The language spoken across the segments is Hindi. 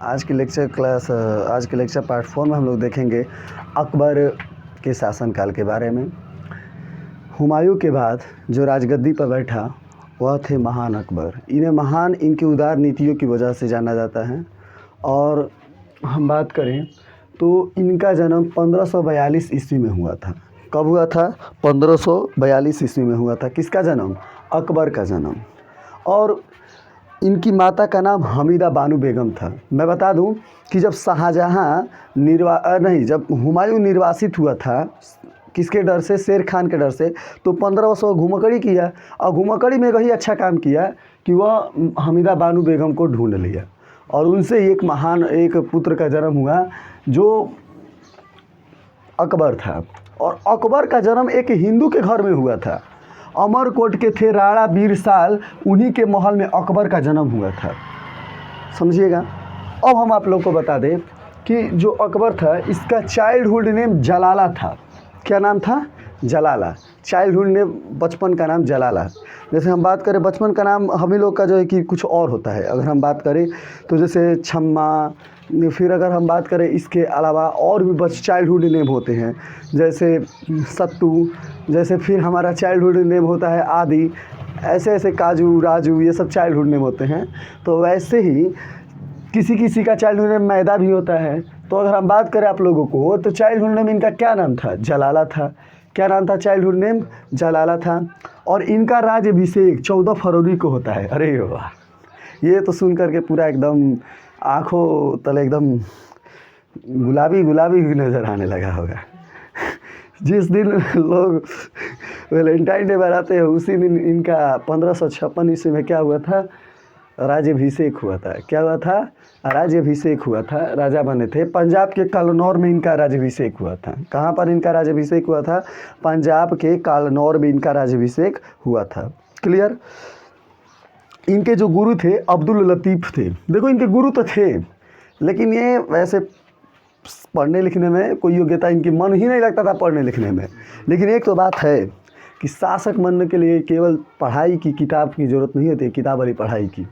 आज के लेक्चर पार्ट 4 में हम लोग देखेंगे अकबर के शासनकाल के बारे में। हुमायूं के बाद जो राजगद्दी पर बैठा वह थे महान अकबर। इन्हें महान इनकी उदार नीतियों की वजह से जाना जाता है। और हम बात करें तो इनका जन्म 1542 ईस्वी में हुआ था। कब हुआ था? 1542 ईस्वी में हुआ था। किसका जन्म? अकबर का जन्म। और इनकी माता का नाम हमीदा बानो बेगम था। मैं बता दूं कि जब शाहजहाँ जब हुमायूं निर्वासित हुआ था, किसके डर से? शेर खान के डर से। तो 15 वर्ष घुमकड़ी किया और घुमकड़ी में वही अच्छा काम किया कि वह हमीदा बानो बेगम को ढूंढ लिया और उनसे एक पुत्र का जन्म हुआ जो अकबर था। और अकबर का जन्म एक हिंदू के घर में हुआ था। अमरकोट के थे राणा बीरसाल, उन्हीं के महल में अकबर का जन्म हुआ था। समझिएगा। अब हम आप लोग को बता दें कि जो अकबर था इसका चाइल्डहुड नेम जलाला था। क्या नाम था? जलाला। चाइल्डहुड नेम, बचपन का नाम जलाला। जैसे हम बात करें बचपन का नाम हम ही लोग का जो है कि कुछ और होता है। अगर हम बात करें तो जैसे छम्मा, फिर अगर हम बात करें इसके अलावा और भी चाइल्डहुड नेम होते हैं जैसे सत्तू, जैसे फिर हमारा चाइल्डहुड नेम होता है आदि, ऐसे काजू राजू, ये सब चाइल्डहुड नेम होते हैं। तो वैसे ही किसी किसी का चाइल्डहुड नेम मैदा भी होता है। तो अगर हम बात करें आप लोगों को तो चाइल्डहुड नेम इनका क्या नाम था? जलाला था। क्या नाम था? चाइल्डहुड नेम जलाला था। और इनका राज्याभिषेक 14 फरवरी को होता है। अरे वाह, ये तो सुन करके पूरा एकदम आँखों तले एकदम गुलाबी गुलाबी नज़र आने लगा होगा। जिस दिन लोग वैलेंटाइन डे मनाते हैं उसी दिन इनका 1556 ईस्वी में क्या हुआ था? राज्याभिषेक हुआ था। क्या हुआ था? राज्याभिषेक हुआ था। राजा बने थे। पंजाब के कालनौर में इनका राज्याभिषेक हुआ था। कहाँ पर इनका राज्याभिषेक हुआ था? पंजाब के कालनौर में इनका राज्याभिषेक हुआ था। क्लियर। इनके जो गुरु थे अब्दुल लतीफ़ थे। देखो इनके गुरु तो थे लेकिन ये वैसे पढ़ने लिखने में कोई योग्यता इनकी मन ही नहीं लगता था पढ़ने लिखने में। लेकिन एक तो बात है कि शासक बनने के लिए केवल पढ़ाई की, किताब की ज़रूरत नहीं होती, किताब वाली पढ़ाई की।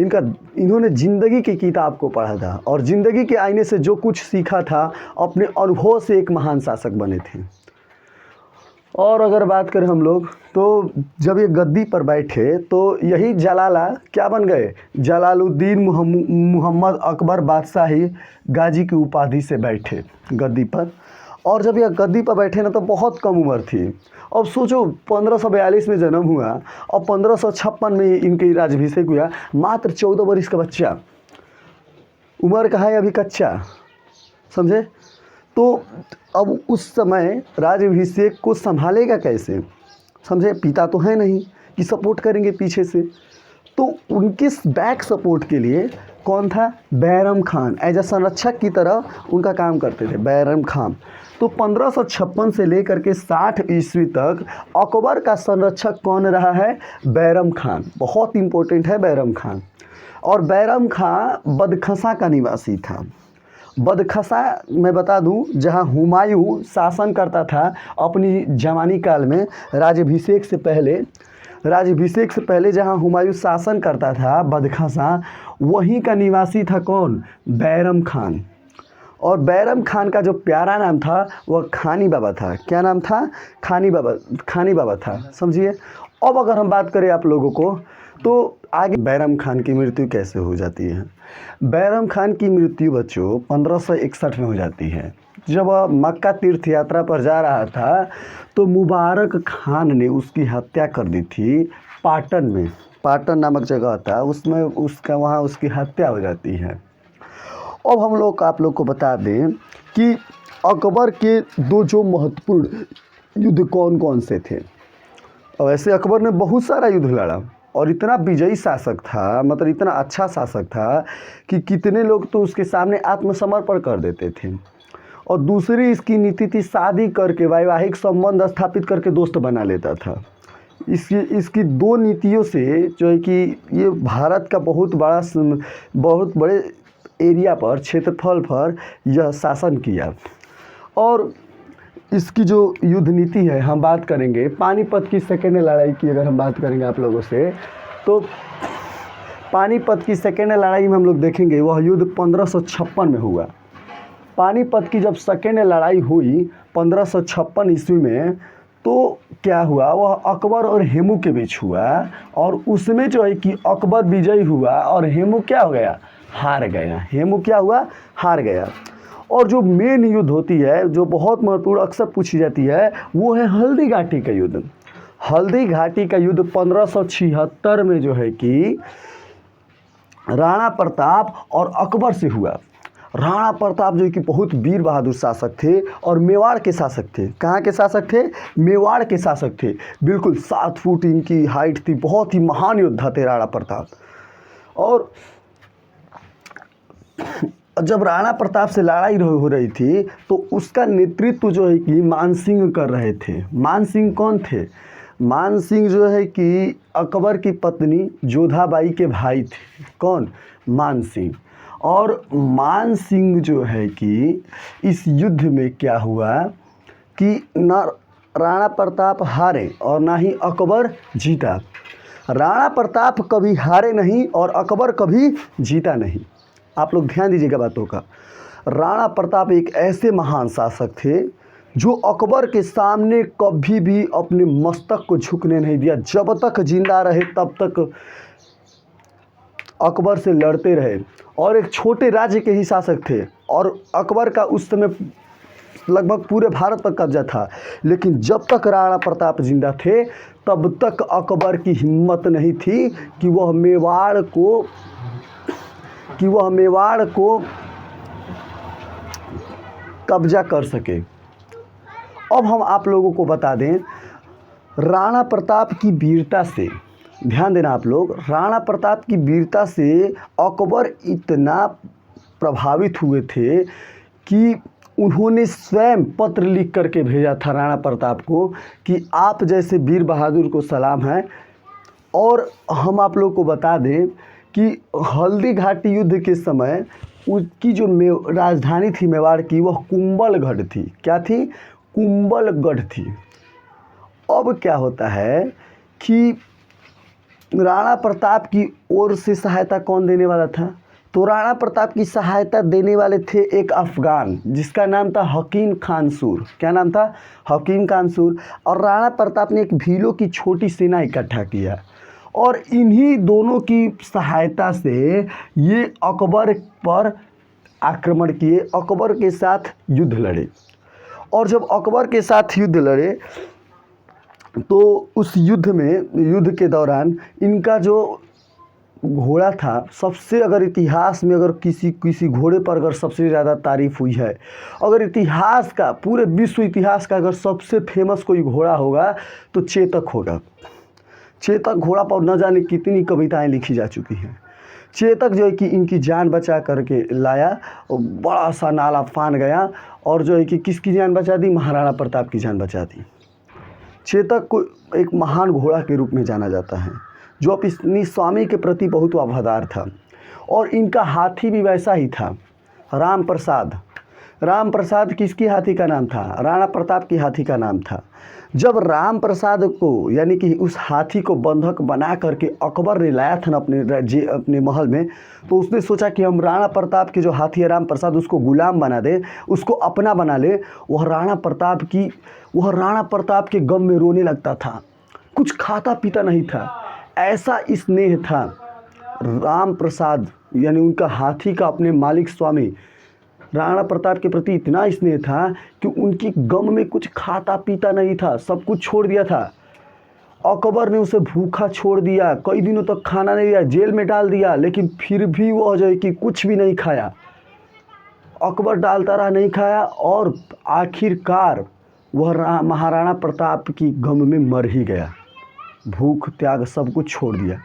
इन्होंने ज़िंदगी की किताब को पढ़ा था और ज़िंदगी के आईने से जो कुछ सीखा था अपने अनुभव से एक महान शासक बने थे। और अगर बात करें हम लोग तो जब ये गद्दी पर बैठे तो यही जलाला क्या बन गए? जलालुद्दीन मोहम्मद अकबर बादशाही गाजी की उपाधि से बैठे गद्दी पर। और जब यह गद्दी पर बैठे ना तो बहुत कम उम्र थी। अब सोचो 1542 में जन्म हुआ और 1556 में इनके राज्याभिषेक हुआ। मात्र 14 वर्ष का बच्चा, उम्र का है अभी कच्चा। समझे? तो अब उस समय राज्याभिषेक को संभालेगा कैसे? समझे? पिता तो है नहीं कि सपोर्ट करेंगे पीछे से। तो उनके बैक सपोर्ट के लिए कौन था? बैरम खान। एज अ संरक्षक की तरह उनका काम करते थे बैरम खान। तो 1556 से लेकर के 60 ईस्वी तक अकबर का संरक्षक कौन रहा है? बैरम खान। बहुत इंपॉर्टेंट है बैरम खान। और बैरम खान बदखसा का निवासी था। बदखसा मैं बता दूं जहां हुमायूं शासन करता था अपनी जवानी काल में। राज्याभिषेक से पहले जहां हुमायूं शासन करता था बदखसा, वहीं का निवासी था कौन? बैरम खान। और बैरम खान का जो प्यारा नाम था वह खानी बाबा था। क्या नाम था? खानी बाबा था। समझिए। अब अगर हम बात करें आप लोगों को तो आगे बैरम खान की मृत्यु कैसे हो जाती है? बैरम खान की मृत्यु बच्चों 1561 में हो जाती है। जब वह मक्का तीर्थ यात्रा पर जा रहा था तो मुबारक खान ने उसकी हत्या कर दी थी पाटन में। पाटन नामक जगह था, उसमें वहाँ उसकी हत्या हो जाती है। अब हम लोग आप लोग को बता दें कि अकबर के दो जो महत्वपूर्ण युद्ध कौन कौन से थे। और वैसे अकबर ने बहुत सारा युद्ध लड़ा और इतना विजयी शासक था, मतलब इतना अच्छा शासक था कि कितने लोग तो उसके सामने आत्मसमर्पण कर देते थे। और दूसरी इसकी नीति थी शादी करके वैवाहिक संबंध स्थापित करके दोस्त बना लेता था। इसकी दो नीतियों से जो है कि ये भारत का बहुत बड़े एरिया पर, क्षेत्रफल पर यह शासन किया। और इसकी जो युद्ध नीति है हम बात करेंगे पानीपत की सेकेंड लड़ाई की। अगर हम बात करेंगे आप लोगों से तो पानीपत की सेकेंड लड़ाई में हम लोग देखेंगे, वह युद्ध 1556 में हुआ। पानीपत की जब सेकेंड लड़ाई हुई 1556 ईस्वी में, तो क्या हुआ, वह अकबर और हेमू के बीच हुआ, और उसमें जो है कि अकबर विजयी हुआ और हेमू क्या हो गया, हार गया। हेमू क्या हुआ, हार गया। और जो मेन युद्ध होती है, जो बहुत महत्वपूर्ण अक्सर पूछी जाती है, वो है हल्दी घाटी का युद्ध। हल्दी घाटी का युद्ध 1576 में जो है कि राणा प्रताप और अकबर से हुआ। राणा प्रताप जो कि बहुत वीर बहादुर शासक थे और मेवाड़ के शासक थे। कहाँ के शासक थे, मेवाड़ के शासक थे। बिल्कुल 7 फुट इनकी हाइट थी, बहुत ही महान योद्धा थे राणा प्रताप। और जब राणा प्रताप से लड़ाई हो रही थी, तो उसका नेतृत्व जो है कि मान सिंह कर रहे थे। मान सिंह कौन थे, मान सिंह जो है कि अकबर की पत्नी जोधाबाई के भाई थे। कौन, मान सिंह। और मान सिंह जो है कि इस युद्ध में क्या हुआ कि न राणा प्रताप हारे और ना ही अकबर जीता। राणा प्रताप कभी हारे नहीं और अकबर कभी जीता नहीं। आप लोग ध्यान दीजिएगा बातों का। राणा प्रताप एक ऐसे महान शासक थे जो अकबर के सामने कभी भी अपने मस्तक को झुकने नहीं दिया। जब तक जिंदा रहे तब तक अकबर से लड़ते रहे, और एक छोटे राज्य के ही शासक थे। और अकबर का उस समय लगभग पूरे भारत पर कब्जा था, लेकिन जब तक राणा प्रताप जिंदा थे तब तक अकबर की हिम्मत नहीं थी कि वह मेवाड़ को कब्जा कर सके। अब हम आप लोगों को बता दें, राणा प्रताप की वीरता से, ध्यान देना आप लोग, राणा प्रताप की वीरता से अकबर इतना प्रभावित हुए थे कि उन्होंने स्वयं पत्र लिख करके भेजा था राणा प्रताप को कि आप जैसे वीर बहादुर को सलाम है। और हम आप लोग को बता दें कि हल्दी घाटी युद्ध के समय उसकी जो राजधानी थी मेवाड़ की, वह कुंभलगढ़ थी। क्या थी, कुंभलगढ़ थी। अब क्या होता है कि राणा प्रताप की ओर से सहायता कौन देने वाला था, तो राणा प्रताप की सहायता देने वाले थे एक अफगान जिसका नाम था हकीम खानसूर। क्या नाम था, हकीम खानसूर। और राणा प्रताप ने एक भीलों की छोटी सेना इकट्ठा किया, और इन्हीं दोनों की सहायता से ये अकबर पर आक्रमण किए, अकबर के साथ युद्ध लड़े। और जब अकबर के साथ युद्ध लड़े तो उस युद्ध के दौरान इनका जो घोड़ा था, सबसे अगर इतिहास में अगर किसी घोड़े पर अगर सबसे ज़्यादा तारीफ़ हुई है, अगर इतिहास का, पूरे विश्व इतिहास का अगर सबसे फेमस कोई घोड़ा होगा तो चेतक होगा। चेतक घोड़ा पर न जाने कितनी कविताएं लिखी जा चुकी हैं। चेतक जो है कि इनकी जान बचा करके लाया, और बड़ा सा नाला फान गया, और जो है कि किसकी जान बचा दी, महाराणा प्रताप की जान बचा दी। चेतक को एक महान घोड़ा के रूप में जाना जाता है, जो अपनी स्वामी के प्रति बहुत वफादार था। और इनका हाथी भी वैसा ही था, राम प्रसाद। राम प्रसाद किसकी हाथी का नाम था, राणा प्रताप की हाथी का नाम था। जब राम प्रसाद को, यानी कि उस हाथी को बंधक बना करके अकबर ने लाया था ना अपने महल में, तो उसने सोचा कि हम राणा प्रताप के जो हाथी है राम प्रसाद, उसको गुलाम बना दे, उसको अपना बना ले। वह राणा प्रताप के गम में रोने लगता था, कुछ खाता पीता नहीं था। ऐसा स्नेह था राम प्रसाद, यानी उनका हाथी का अपने मालिक स्वामी राणा प्रताप के प्रति इतना स्नेह था कि उनकी गम में कुछ खाता पीता नहीं था, सब कुछ छोड़ दिया था। अकबर ने उसे भूखा छोड़ दिया, कई दिनों तक खाना नहीं दिया, जेल में डाल दिया, लेकिन फिर भी वह जो है कि कुछ भी नहीं खाया। अकबर डालता रहा, नहीं खाया, और आखिरकार वह महाराणा प्रताप की गम में मर ही गया। भूख त्याग सब कुछ छोड़ दिया।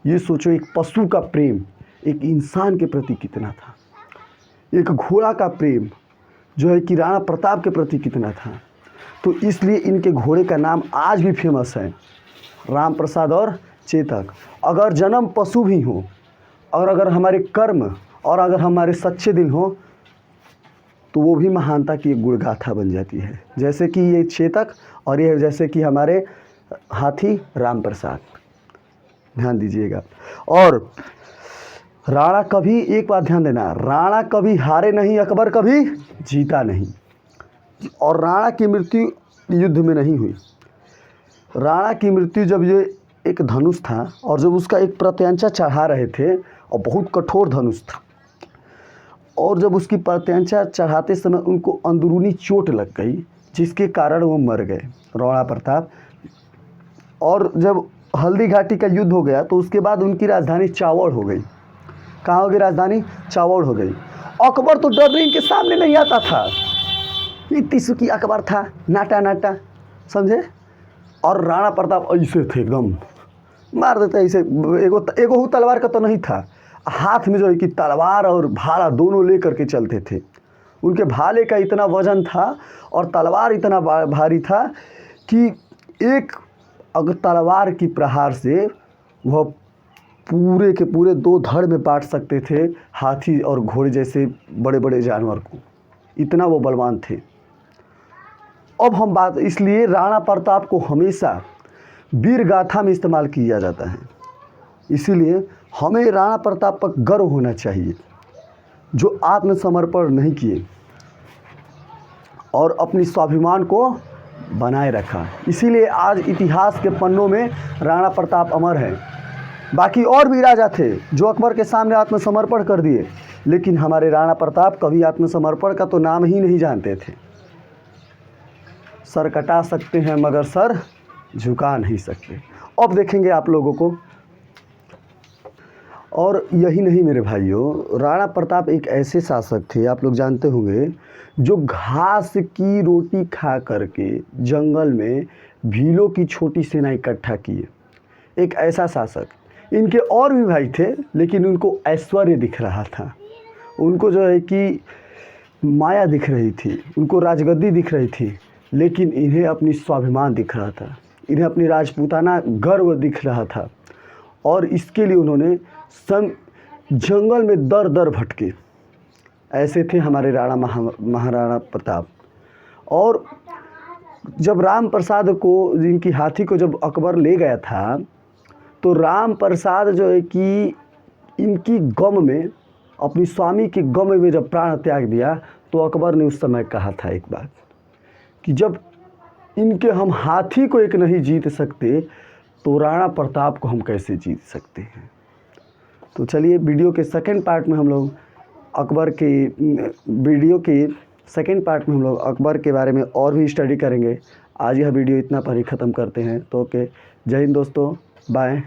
ये सोचो, एक पशु का प्रेम एक इंसान के प्रति कितना था, एक घोड़ा का प्रेम जो है कि राणा प्रताप के प्रति कितना था। तो इसलिए इनके घोड़े का नाम आज भी फेमस है, राम प्रसाद और चेतक। अगर जन्म पशु भी हो, और अगर हमारे कर्म और अगर हमारे सच्चे दिल हो, तो वो भी महानता की एक गुणगाथा बन जाती है। जैसे कि ये चेतक, और ये जैसे कि हमारे हाथी राम प्रसाद। ध्यान दीजिएगा। और राणा कभी, एक बात ध्यान देना, राणा कभी हारे नहीं, अकबर कभी जीता नहीं। और राणा की मृत्यु युद्ध में नहीं हुई। राणा की मृत्यु जब ये एक धनुष था और जब उसका एक प्रत्यंचा चढ़ा रहे थे, और बहुत कठोर धनुष था, और जब उसकी प्रत्यंचा चढ़ाते समय उनको अंदरूनी चोट लग गई, जिसके कारण वो मर गए राणा प्रताप। और जब हल्दी घाटी का युद्ध हो गया तो उसके बाद उनकी राजधानी चावड़ हो गई। कहाँ हो गई राजधानी? चावड़ हो गई। अकबर तो डर इनके सामने नहीं आता था, इतनी सुखी अकबर था, नाटा नाटा, समझे। और राणा प्रताप ऐसे थे, एकदम मार देते ऐसे। एगो तलवार का तो नहीं था, हाथ में जो है कि तलवार और भाला दोनों लेकर के चलते थे। उनके भाले का इतना वजन था और तलवार इतना भारी था कि एक अगर तलवार की प्रहार से वह पूरे के पूरे 2 धड़ में बांट सकते थे हाथी और घोड़े जैसे बड़े बड़े जानवर को, इतना वो बलवान थे। अब हम बात, इसलिए राणा प्रताप को हमेशा वीर गाथा में इस्तेमाल किया जाता है। इसीलिए हमें राणा प्रताप पर गर्व होना चाहिए, जो आत्मसमर्पण नहीं किए और अपनी स्वाभिमान को बनाए रखा। इसीलिए आज इतिहास के पन्नों में राणा प्रताप अमर हैं। बाकी और भी राजा थे जो अकबर के सामने आत्मसमर्पण कर दिए, लेकिन हमारे राणा प्रताप कभी आत्मसमर्पण का तो नाम ही नहीं जानते थे। सर कटा सकते हैं मगर सर झुका नहीं सकते। अब देखेंगे आप लोगों को। और यही नहीं मेरे भाइयों, राणा प्रताप एक ऐसे शासक थे, आप लोग जानते होंगे, जो घास की रोटी खा करके जंगल में भीलों की छोटी सेना इकट्ठा किए। एक ऐसा शासक। इनके और भी भाई थे, लेकिन उनको ऐश्वर्य दिख रहा था, उनको जो है कि माया दिख रही थी, उनको राजगद्दी दिख रही थी, लेकिन इन्हें अपनी स्वाभिमान दिख रहा था, इन्हें अपनी राजपूताना गर्व दिख रहा था। और इसके लिए उन्होंने जंगल में दर दर भटके। ऐसे थे हमारे महाराणा प्रताप। और जब राम प्रसाद को, जिनकी हाथी को जब अकबर ले गया था, तो राम प्रसाद जो है कि इनकी गम में, अपनी स्वामी के गम में जब प्राण त्याग दिया, तो अकबर ने उस समय कहा था एक बात कि जब इनके हम हाथी को एक नहीं जीत सकते, तो राणा प्रताप को हम कैसे जीत सकते हैं। तो चलिए वीडियो के सेकंड पार्ट में हम लोग अकबर के अकबर के बारे में और भी स्टडी करेंगे। आज यह वीडियो इतना पर ही ख़त्म करते हैं। तो ओके, जय हिंद दोस्तों, बाय।